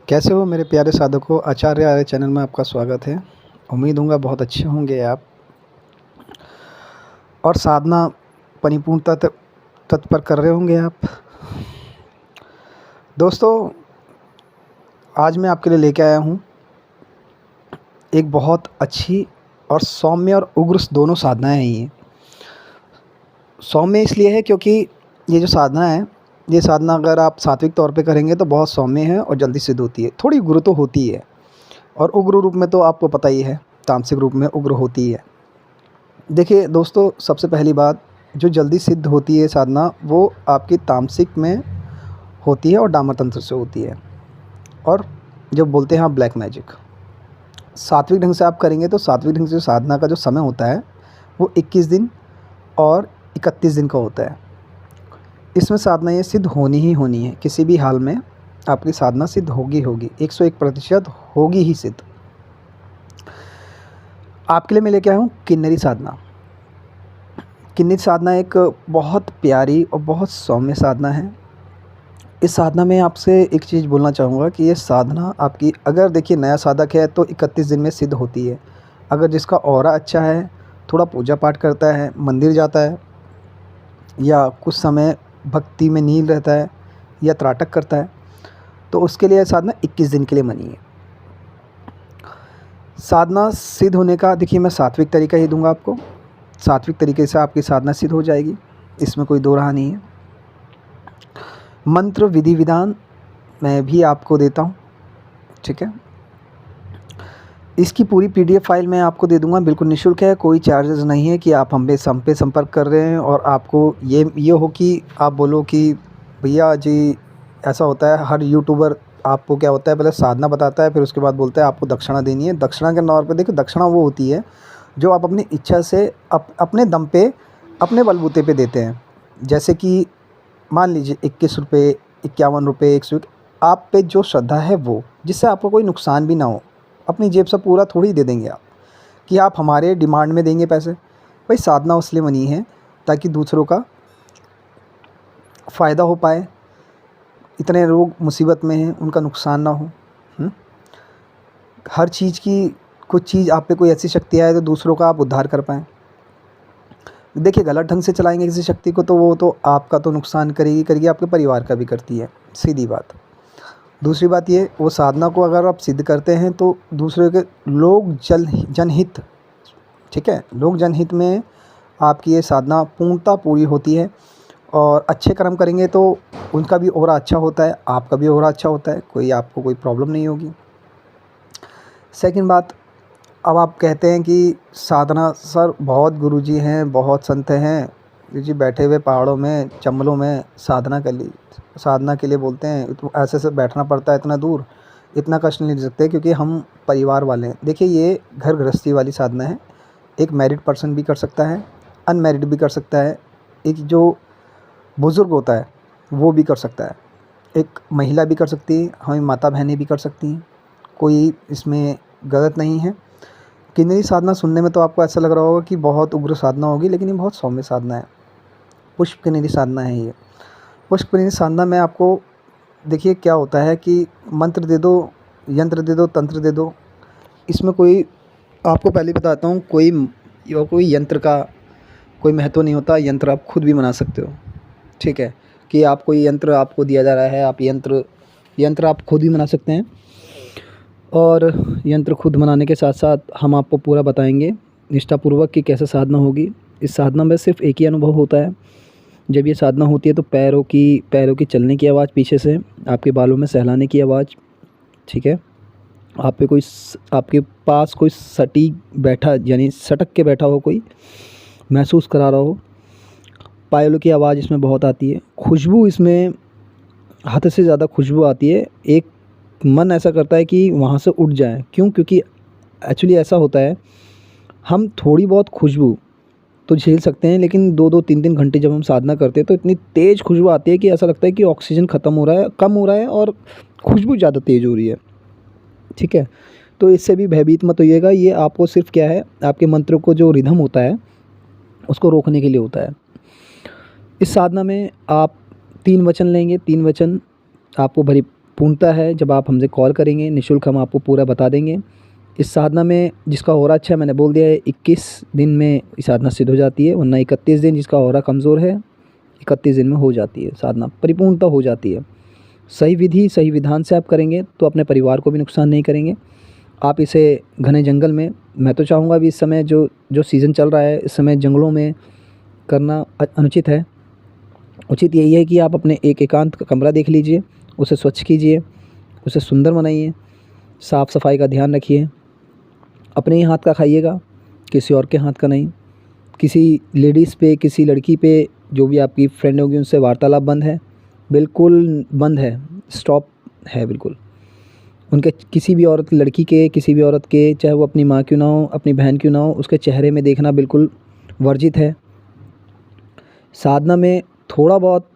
कैसे हो मेरे प्यारे साधकों। आचार्य आर्य चैनल में आपका स्वागत है। उम्मीद हूँगा बहुत अच्छे होंगे आप और साधना परिपूर्णता तत्पर कर रहे होंगे आप। दोस्तों, आज मैं आपके लिए लेके आया हूँ एक बहुत अच्छी और सौम्य और उग्र दोनों साधनाएं हैं। ये सौम्य इसलिए है क्योंकि ये जो साधना है, ये साधना अगर आप सात्विक तौर पे करेंगे तो बहुत सौम्य है और जल्दी सिद्ध होती है। थोड़ी उग्र तो होती है, और उग्र रूप में तो आपको पता ही है, तामसिक रूप में उग्र होती है। देखिए दोस्तों, सबसे पहली बात, जो जल्दी सिद्ध होती है साधना, वो आपकी तामसिक में होती है और डामर तंत्र से होती है, और जो बोलते हैं आप ब्लैक मैजिक। सात्विक ढंग से आप करेंगे तो सात्विक ढंग से साधना का जो समय होता है वो 21 दिन और 31 दिन का होता है। इसमें साधना ये सिद्ध होनी ही होनी है, किसी भी हाल में आपकी साधना सिद्ध होगी 101% होगी ही सिद्ध। आपके लिए मैं लेके आया हूँ किन्नरी साधना। किन्नरी साधना एक बहुत प्यारी और बहुत सौम्य साधना है। इस साधना में आपसे एक चीज़ बोलना चाहूँगा कि ये साधना आपकी, अगर देखिए नया साधक है तो 31 दिन में सिद्ध होती है। अगर जिसका ऑरा अच्छा है, थोड़ा पूजा पाठ करता है, मंदिर जाता है, या कुछ समय भक्ति में नील रहता है, या त्राटक करता है, तो उसके लिए साधना 21 दिन के लिए बनी है। साधना सिद्ध होने का देखिए मैं सात्विक तरीका ही दूंगा आपको। सात्विक तरीके से आपकी साधना सिद्ध हो जाएगी, इसमें कोई दो राह नहीं है। मंत्र विधि विधान मैं भी आपको देता हूँ, ठीक है। इसकी पूरी PDF फाइल मैं आपको दे दूंगा, बिल्कुल निःशुल्क है, कोई चार्जेस नहीं है कि आप हम पे संपर्क कर रहे हैं और आपको ये हो कि आप बोलो कि भैया जी ऐसा होता है। हर यूट्यूबर आपको क्या होता है, पहले साधना बताता है, फिर उसके बाद बोलता है आपको दक्षिणा देनी है। दक्षिणा के तौर पे देखो, दक्षिणा वो होती है जो आप अपनी इच्छा से अपने दम पे, अपने बलबूते पे देते हैं। जैसे कि मान लीजिए 21 रुपये, 51 रुपये, 101, आप पे जो श्रद्धा है वो, जिससे आपको कोई नुकसान भी ना हो। अपनी जेब से पूरा थोड़ी दे देंगे आप कि आप हमारे डिमांड में देंगे पैसे। भाई साधना इसलिए बनी है ताकि दूसरों का फ़ायदा हो पाए। इतने लोग मुसीबत में हैं, उनका नुकसान ना हो। हर चीज़ की कुछ चीज़ आप पे कोई ऐसी शक्ति आए तो दूसरों का आप उद्धार कर पाएँ। देखिए गलत ढंग से चलाएंगे किसी शक्ति को तो वो तो आपका तो नुकसान करेगी, आपके परिवार का भी करती है, सीधी बात। दूसरी बात ये, वो साधना को अगर आप सिद्ध करते हैं तो दूसरे के जनहित, ठीक है, लोक जनहित में आपकी ये साधना पूर्णता पूरी होती है। और अच्छे कर्म करेंगे तो उनका भी ओरा अच्छा होता है, आपका भी ओरा अच्छा होता है, आपको कोई प्रॉब्लम नहीं होगी। सेकंड बात, अब आप कहते हैं कि साधना सर बहुत गुरुजी हैं, बहुत संत हैं जी, बैठे हुए पहाड़ों में, चंबलों में साधना कर ली। साधना के लिए बोलते हैं ऐसे से बैठना पड़ता है इतना दूर, इतना कष्ट नहीं ले सकते क्योंकि हम परिवार वाले हैं। देखिए ये घर गृहस्थी वाली साधना है। एक मैरिड पर्सन भी कर सकता है, अनमैरिड भी कर सकता है, एक जो बुज़ुर्ग होता है वो भी कर सकता है, एक महिला भी कर सकती है, हमें माता बहनें भी कर सकती हैं, कोई इसमें गलत नहीं है। किन्नरी साधना सुनने में तो आपको ऐसा लग रहा होगा कि बहुत उग्र साधना होगी, लेकिन ये बहुत सौम्य साधना है। पुष्प किन्नरी साधना है ये। पुष्प किन्नरी साधना में आपको देखिए क्या होता है कि मंत्र दे दो, यंत्र दे दो, तंत्र दे दो। इसमें कोई, आपको पहले बताता हूँ, कोई यंत्र का कोई महत्व नहीं होता। यंत्र आप खुद भी बना सकते हो, ठीक है, कि आप कोई यंत्र आपको दिया जा रहा है, आप यंत्र आप खुद भी बना सकते हैं। और यंत्र खुद बनाने के साथ साथ हम आपको पूरा बताएंगे निष्ठापूर्वक कि कैसे साधना होगी। इस साधना में सिर्फ एक ही अनुभव होता है। जब ये साधना होती है तो पैरों की चलने की आवाज़, पीछे से आपके बालों में सहलाने की आवाज़, ठीक है। आपके पास कोई सटीक बैठा, यानी सटक के बैठा हो, कोई महसूस करा रहा हो। पायलों की आवाज़ इसमें बहुत आती है। खुशबू इसमें हद से ज़्यादा खुशबू आती है। एक मन ऐसा करता है कि वहाँ से उठ जाए। क्यों? क्योंकि एक्चुअली ऐसा होता है, हम थोड़ी बहुत खुशबू तो झेल सकते हैं, लेकिन 2-2, 3-3 घंटे जब हम साधना करते हैं तो इतनी तेज़ खुशबू आती है कि ऐसा लगता है कि ऑक्सीजन कम हो रहा है और खुशबू ज़्यादा तेज़ हो रही है, ठीक है। तो इससे भी भयभीत मत होइएगा। ये आपको सिर्फ क्या है, आपके मंत्र को जो रिदम होता है उसको रोकने के लिए होता है। इस साधना में आप 3 वचन लेंगे। 3 वचन आपको पूर्णतः है जब आप हमसे कॉल करेंगे, निःशुल्क हम आपको पूरा बता देंगे। इस साधना में जिसका ऑरा अच्छा है, मैंने बोल दिया है 21 दिन में साधना सिद्ध हो जाती है, वरना 31 दिन, जिसका ऑरा कमज़ोर है 31 दिन में हो जाती है, साधना परिपूर्णता हो जाती है। सही विधि सही विधान से आप करेंगे तो अपने परिवार को भी नुकसान नहीं करेंगे। आप इसे घने जंगल में, मैं तो चाहूँगा अभी इस समय जो जो सीज़न चल रहा है, इस समय जंगलों में करना अनुचित है। उचित यही है कि आप अपने एक एकांत कमरा देख लीजिए, उसे स्वच्छ कीजिए, उसे सुंदर बनाइए, साफ़ सफाई का ध्यान रखिए। अपने ही हाथ का खाइएगा, किसी और के हाथ का नहीं। किसी लेडीज़ पे, किसी लड़की पे, जो भी आपकी फ्रेंड होगी उनसे वार्तालाप बंद है, बिल्कुल बंद है, स्टॉप है बिल्कुल। उनके किसी भी औरत, लड़की के, किसी भी औरत के, चाहे वो अपनी माँ क्यों ना हो, अपनी बहन क्यों ना हो, उसके चेहरे में देखना बिल्कुल वर्जित है। साधना में थोड़ा बहुत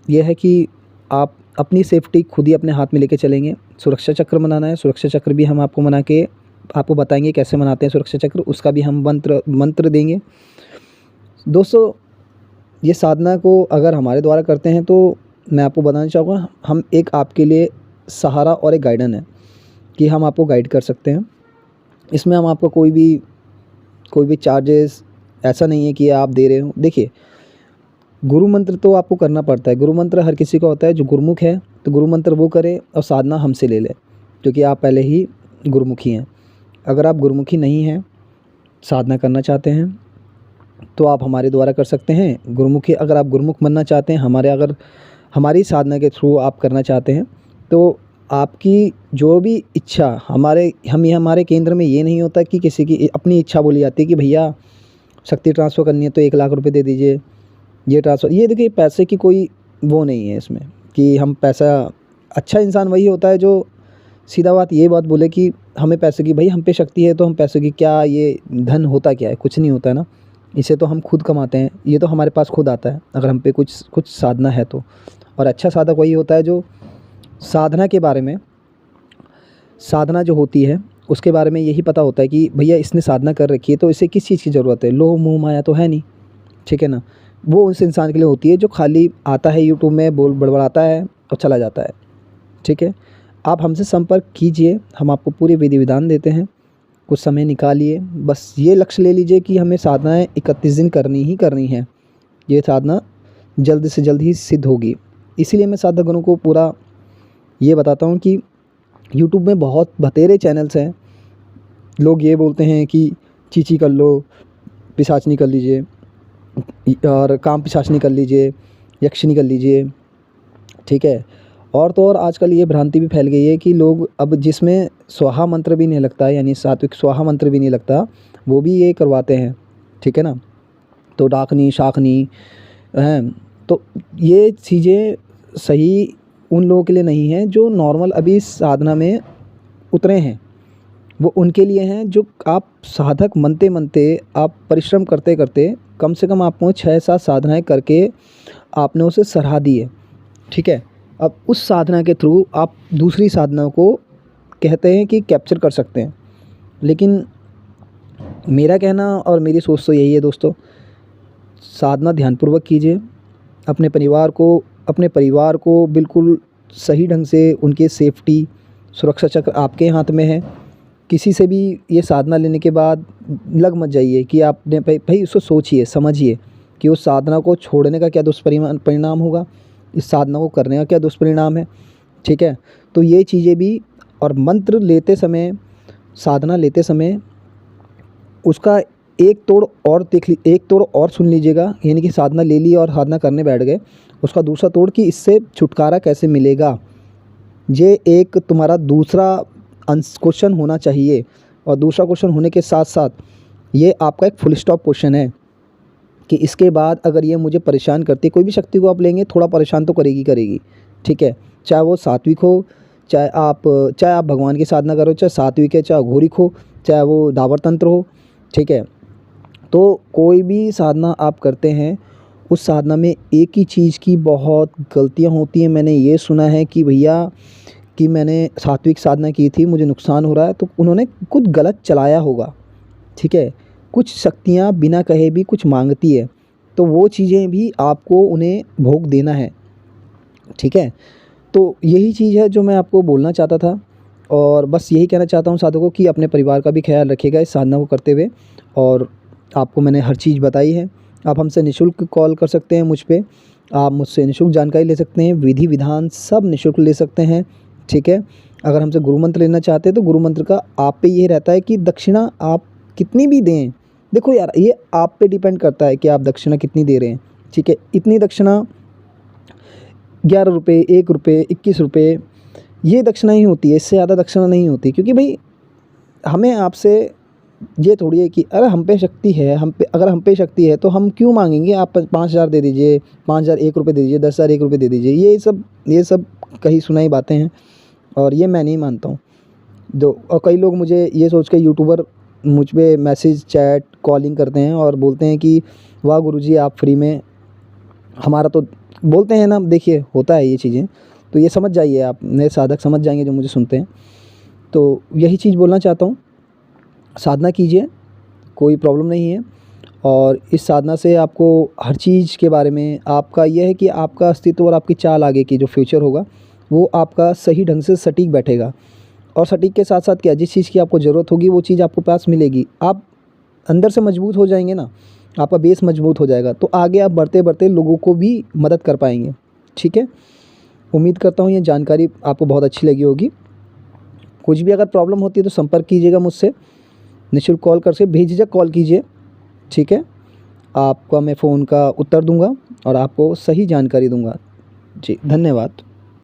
यह है कि आप अपनी सेफ्टी खुद ही अपने हाथ में लेके चलेंगे। सुरक्षा चक्र मनाना है, सुरक्षा चक्र भी हम आपको मना के आपको बताएंगे कैसे मनाते हैं सुरक्षा चक्र, उसका भी हम मंत्र देंगे। दोस्तों, ये साधना को अगर हमारे द्वारा करते हैं तो मैं आपको बताना चाहूँगा, हम एक आपके लिए सहारा और एक गाइडन है कि हम आपको गाइड कर सकते हैं। इसमें हम आपको कोई भी चार्जेस ऐसा नहीं है कि आप दे रहे हो। देखिए, गुरु मंत्र तो आपको करना पड़ता है, गुरु मंत्र हर किसी का होता है। जो गुरुमुख है तो गुरु मंत्र वो करे और साधना हमसे ले ले, क्योंकि आप पहले ही गुरुमुखी हैं। अगर आप गुरुमुखी नहीं हैं, साधना करना चाहते हैं, तो आप हमारे द्वारा कर सकते हैं। गुरुमुखी, अगर आप गुरुमुख बनना चाहते हैं, हमारी साधना के थ्रू आप करना चाहते हैं, तो आपकी जो भी इच्छा, हमारे केंद्र में ये नहीं होता कि किसी की अपनी इच्छा बोली जाती है कि भैया शक्ति ट्रांसफ़र करनी है तो 1 लाख रुपए दे दीजिए, ये ट्रांसफ़र। ये देखिए, पैसे की कोई वो नहीं है इसमें कि हम पैसा, अच्छा इंसान वही होता है जो सीधा बात बोले कि हमें पैसे की, भाई हम पे शक्ति है तो हम पैसे की क्या, ये धन होता क्या है, कुछ नहीं होता है ना। इसे तो हम खुद कमाते हैं, ये तो हमारे पास खुद आता है अगर हम पे कुछ साधना है तो। और अच्छा साधक वही होता है जो साधना के बारे में, साधना जो होती है उसके बारे में यही पता होता है कि भैया इसने साधना कर रखी है तो इसे किस चीज़ की ज़रूरत है। लोभ मोह माया तो है नहीं, ठीक है ना। वो उस इंसान के लिए होती है जो खाली आता है यूट्यूब में, बोल बड़बड़ाता है और चला जाता है, ठीक है। आप हमसे संपर्क कीजिए, हम आपको पूरी विधि विधान देते हैं। कुछ समय निकालिए, बस ये लक्ष्य ले लीजिए कि हमें साधनाएँ 31 दिन करनी ही करनी है। ये साधना जल्द से जल्द ही सिद्ध होगी। इसीलिए मैं साधकगणों को पूरा ये बताता हूँ कि यूट्यूब में बहुत बतेरे चैनल्स हैं। लोग ये बोलते हैं कि चीची कर लो, पिशाचनी कर लीजिए, और काम पिशाचनी कर लीजिए, यक्षिणी कर लीजिए, ठीक है। और तो और आजकल ये भ्रांति भी फैल गई है कि लोग अब जिसमें स्वाहा मंत्र भी नहीं लगता है, यानी सात्विक स्वाहा मंत्र भी नहीं लगता, वो भी ये करवाते हैं, ठीक है ना। तो डाकनी शाकनी हैं, तो ये चीज़ें सही उन लोगों के लिए नहीं है जो नॉर्मल अभी साधना में उतरे हैं। वो उनके लिए हैं जो आप साधक मनते आप परिश्रम करते करते कम से कम आपको 6-7 साधनाएँ करके आपने उसे सराहा दी है, ठीक है। अब उस साधना के थ्रू आप दूसरी साधनाओं को कहते हैं कि कैप्चर कर सकते हैं। लेकिन मेरा कहना और मेरी सोच तो यही है दोस्तों, साधना ध्यानपूर्वक कीजिए। अपने परिवार को बिल्कुल सही ढंग से, उनके सेफ्टी, सुरक्षा चक्र आपके हाथ में है। किसी से भी ये साधना लेने के बाद लग मत जाइए कि आपने भाई उसको सोचिए, समझिए कि उस साधना को छोड़ने का क्या परिणाम होगा, इस साधना को करने का क्या दुष्परिणाम है, ठीक है। तो ये चीज़ें भी, और मंत्र लेते समय, साधना लेते समय उसका एक तोड़ और सुन लीजिएगा। यानी कि साधना ले ली और साधना करने बैठ गए, उसका दूसरा तोड़ कि इससे छुटकारा कैसे मिलेगा। ये एक तुम्हारा दूसरा क्वेश्चन होना चाहिए। और दूसरा क्वेश्चन होने के साथ साथ ये आपका एक फुल स्टॉप क्वेश्चन है कि इसके बाद अगर ये मुझे परेशान करती है, कोई भी शक्ति को आप लेंगे थोड़ा परेशान तो करेगी, ठीक है। चाहे वो सात्विक हो, चाहे आप भगवान की साधना करो, चाहे सात्विक है, चाहे घोरिक हो, चाहे वो दावर तंत्र हो, ठीक है। तो कोई भी साधना आप करते हैं, उस साधना में एक ही चीज़ की बहुत गलतियाँ होती हैं। मैंने ये सुना है कि भैया कि मैंने सात्विक साधना की थी, मुझे नुकसान हो रहा है, तो उन्होंने कुछ गलत चलाया होगा, ठीक है। कुछ शक्तियाँ बिना कहे भी कुछ मांगती है, तो वो चीज़ें भी आपको उन्हें भोग देना है, ठीक है। तो यही चीज़ है जो मैं आपको बोलना चाहता था, और बस यही कहना चाहता हूँ साधकों कि अपने परिवार का भी ख्याल रखिएगा इस साधना को करते हुए। और आपको मैंने हर चीज़ बताई है। आप हमसे निःशुल्क कॉल कर सकते हैं मुझ पे, आप मुझसे निःशुल्क जानकारी ले सकते हैं, विधि विधान सब निःशुल्क ले सकते हैं, ठीक है। अगर हमसे गुरु मंत्र लेना चाहते हैं तो गुरु मंत्र का आप पे ये रहता है कि दक्षिणा आप कितनी भी दें। देखो यार, ये आप पे डिपेंड करता है कि आप दक्षिणा कितनी दे रहे हैं, ठीक है। इतनी दक्षिणा 11 रुपये, 1 रुपये, 21 रुपये, ये दक्षिणा ही होती है, इससे ज़्यादा दक्षिणा नहीं होती। क्योंकि भाई हमें आपसे ये थोड़ी है कि अगर हम पे शक्ति है, अगर हम पे शक्ति है तो हम क्यों मांगेंगे आप 5,000 दे दीजिए, 5,000 1 रुपये दे दीजिए, 10,000 1 रुपये दे दीजिए। ये सब कही सुनाई बातें हैं, और ये मैं नहीं मानता हूँ। और कई लोग मुझे ये सोच के यूट्यूबर मुझ पे मैसेज, चैट, कॉलिंग करते हैं और बोलते हैं कि वाह गुरुजी आप फ्री में हमारा तो बोलते हैं ना। देखिए होता है ये चीज़ें, तो ये समझ जाइए, आप नए साधक समझ जाएंगे जो मुझे सुनते हैं। तो यही चीज़ बोलना चाहता हूँ, साधना कीजिए, कोई प्रॉब्लम नहीं है। और इस साधना से आपको हर चीज़ के बारे में आपका यह है कि आपका अस्तित्व और आपकी चाल आगे की जो फ्यूचर होगा वो आपका सही ढंग से सटीक बैठेगा। और सटीक के साथ साथ क्या, जिस चीज़ की आपको ज़रूरत होगी वो चीज़ आपको पास मिलेगी। आप अंदर से मजबूत हो जाएंगे ना, आपका बेस मजबूत हो जाएगा, तो आगे आप बढ़ते बढ़ते लोगों को भी मदद कर पाएंगे, ठीक है। उम्मीद करता हूँ ये जानकारी आपको बहुत अच्छी लगी होगी। कुछ भी अगर प्रॉब्लम होती है तो संपर्क कीजिएगा मुझसे, निःशुल्क कॉल करके बेझिझक कॉल कीजिए, ठीक है। आपका मैं फ़ोन का उत्तर दूंगा और आपको सही जानकारी दूंगा। जी धन्यवाद।